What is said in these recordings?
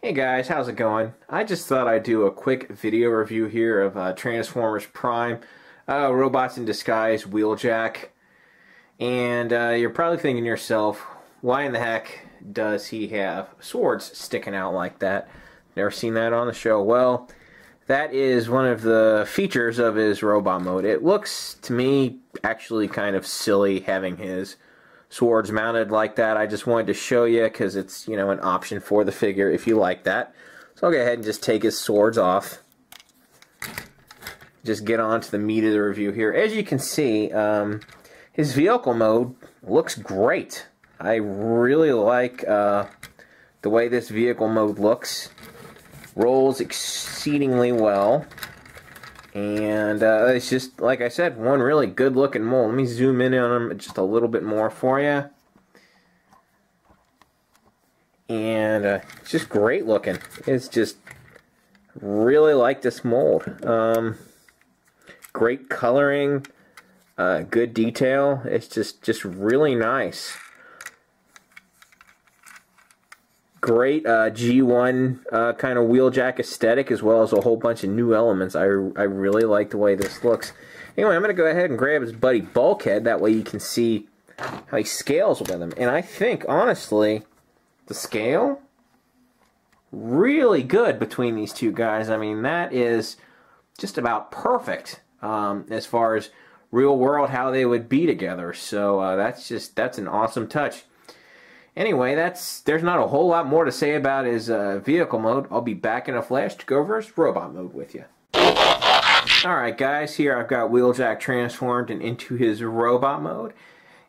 Hey guys, how's it going? I just thought I'd do a quick video review here of Transformers Prime, Robots in Disguise, Wheeljack. And you're probably thinking to yourself, why in the heck does he have swords sticking out like that? Never seen that on the show. Well, that is one of the features of his robot mode. It looks, to me, actually kind of silly having his swords mounted like that. I just wanted to show you because it's, you know, an option for the figure if you like that. So I'll go ahead and just take his swords off. Just get on to the meat of the review here. As you can see, his vehicle mode looks great. I really like the way this vehicle mode looks. Rolls exceedingly well. And it's just, like I said, one really good looking mold. Let me zoom in on him just a little bit more for you. And it's just great looking. It's just really like this mold. Great coloring, good detail. It's just really nice. Great G1 kind of Wheeljack aesthetic, as well as a whole bunch of new elements. I really like the way this looks. Anyway, I'm going to go ahead and grab his buddy Bulkhead. That way you can see how he scales with him. And I think, honestly, the scale, really good between these two guys. I mean, that is just about perfect as far as real world how they would be together. So that's an awesome touch. Anyway, there's not a whole lot more to say about his vehicle mode. I'll be back in a flash to go over his robot mode with you. Alright guys, here I've got Wheeljack transformed and into his robot mode.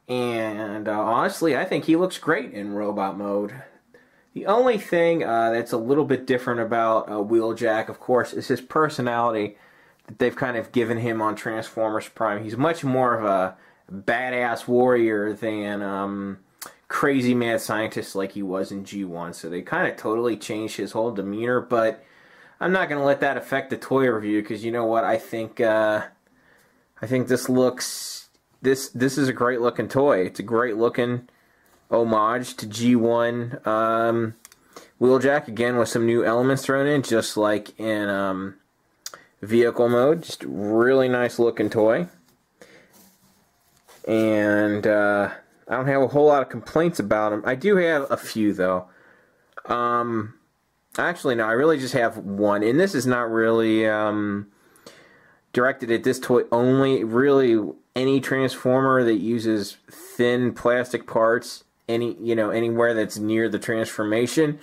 And honestly, I think he looks great in robot mode. The only thing that's a little bit different about Wheeljack, of course, is his personality that they've kind of given him on Transformers Prime. He's much more of a badass warrior than crazy mad scientist like he was in G1, so they kind of totally changed his whole demeanor. But I'm not going to let that affect the toy review, because you know what, I think this looks, this is a great looking toy. It's a great looking homage to G1 Wheeljack, again with some new elements thrown in, just like in vehicle mode. Just really nice looking toy. And I don't have a whole lot of complaints about him. I do have a few, though. Actually, no, I really just have one. And this is not really directed at this toy only. Really, any Transformer that uses thin plastic parts, anywhere that's near the transformation,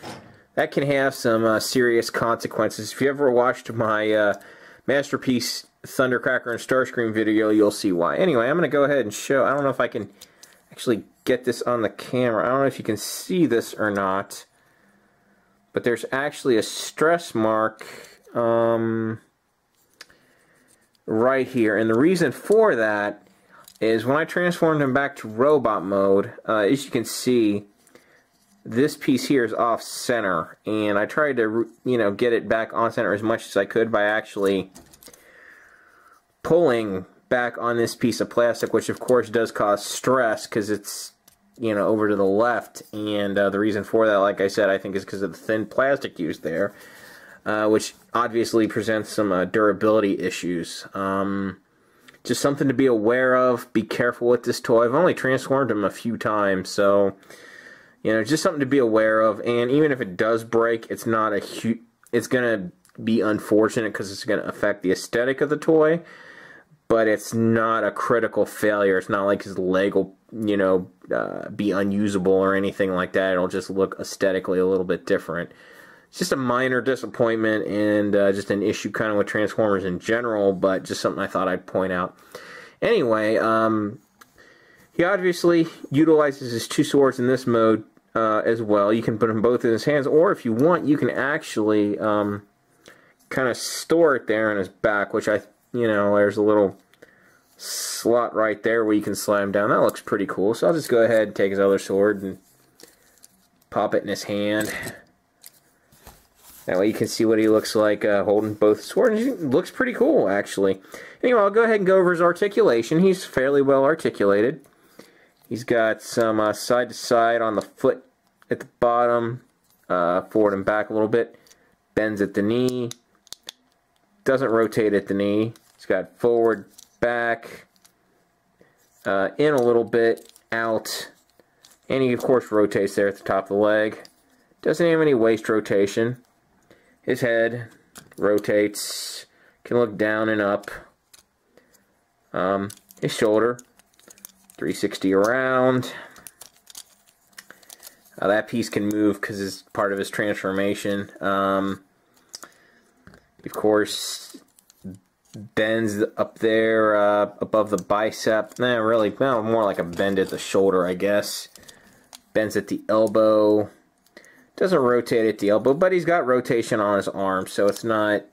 that can have some serious consequences. If you ever watched my Masterpiece Thundercracker and Starscream video, you'll see why. Anyway, I'm going to go ahead and show. I don't know if I can actually get this on the camera. I don't know if you can see this or not, but there's actually a stress mark right here, and the reason for that is when I transformed him back to robot mode, as you can see, this piece here is off center, and I tried to get it back on center as much as I could by actually pulling back on this piece of plastic, which of course does cause stress because it's over to the left. And the reason for that, like I said, I think is because of the thin plastic used there, which obviously presents some durability issues. Just something to be aware of. Be careful with this toy. I've only transformed him a few times, so just something to be aware of. And even if it does break, it's not a huge, it's gonna be unfortunate because it's gonna affect the aesthetic of the toy, but it's not a critical failure. It's not like his leg will, be unusable or anything like that. It'll just look aesthetically a little bit different. It's just a minor disappointment and just an issue kind of with Transformers in general, but just something I thought I'd point out. Anyway, he obviously utilizes his two swords in this mode as well. You can put them both in his hands, or if you want, you can actually kind of store it there on his back, which there's a little slot right there where you can slide him down. That looks pretty cool. So I'll just go ahead and take his other sword and pop it in his hand. That way you can see what he looks like holding both swords. He looks pretty cool, actually. Anyway, I'll go ahead and go over his articulation. He's fairly well articulated. He's got some side to side on the foot at the bottom, forward and back a little bit. Bends at the knee. Doesn't rotate at the knee. It's got forward, back, in a little bit, out. And he, of course, rotates there at the top of the leg. Doesn't have any waist rotation. His head rotates. Can look down and up. His shoulder, 360 around. That piece can move because it's part of his transformation. Of course, bends up there above the bicep. Really, well, more like a bend at the shoulder, I guess. Bends at the elbow. Doesn't rotate at the elbow, but he's got rotation on his arm, so it's not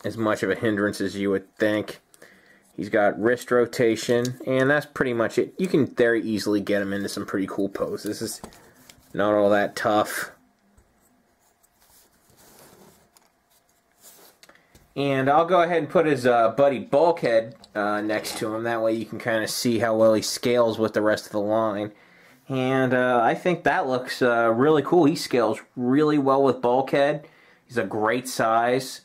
as much of a hindrance as you would think. He's got wrist rotation, and that's pretty much it. You can very easily get him into some pretty cool poses. This is not all that tough. And I'll go ahead and put his buddy Bulkhead next to him. That way you can kind of see how well he scales with the rest of the line. And I think that looks really cool. He scales really well with Bulkhead. He's a great size.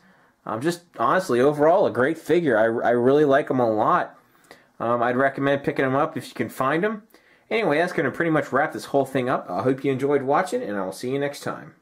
Just honestly, overall, a great figure. I really like him a lot. I'd recommend picking him up if you can find him. Anyway, that's going to pretty much wrap this whole thing up. I hope you enjoyed watching, and I'll see you next time.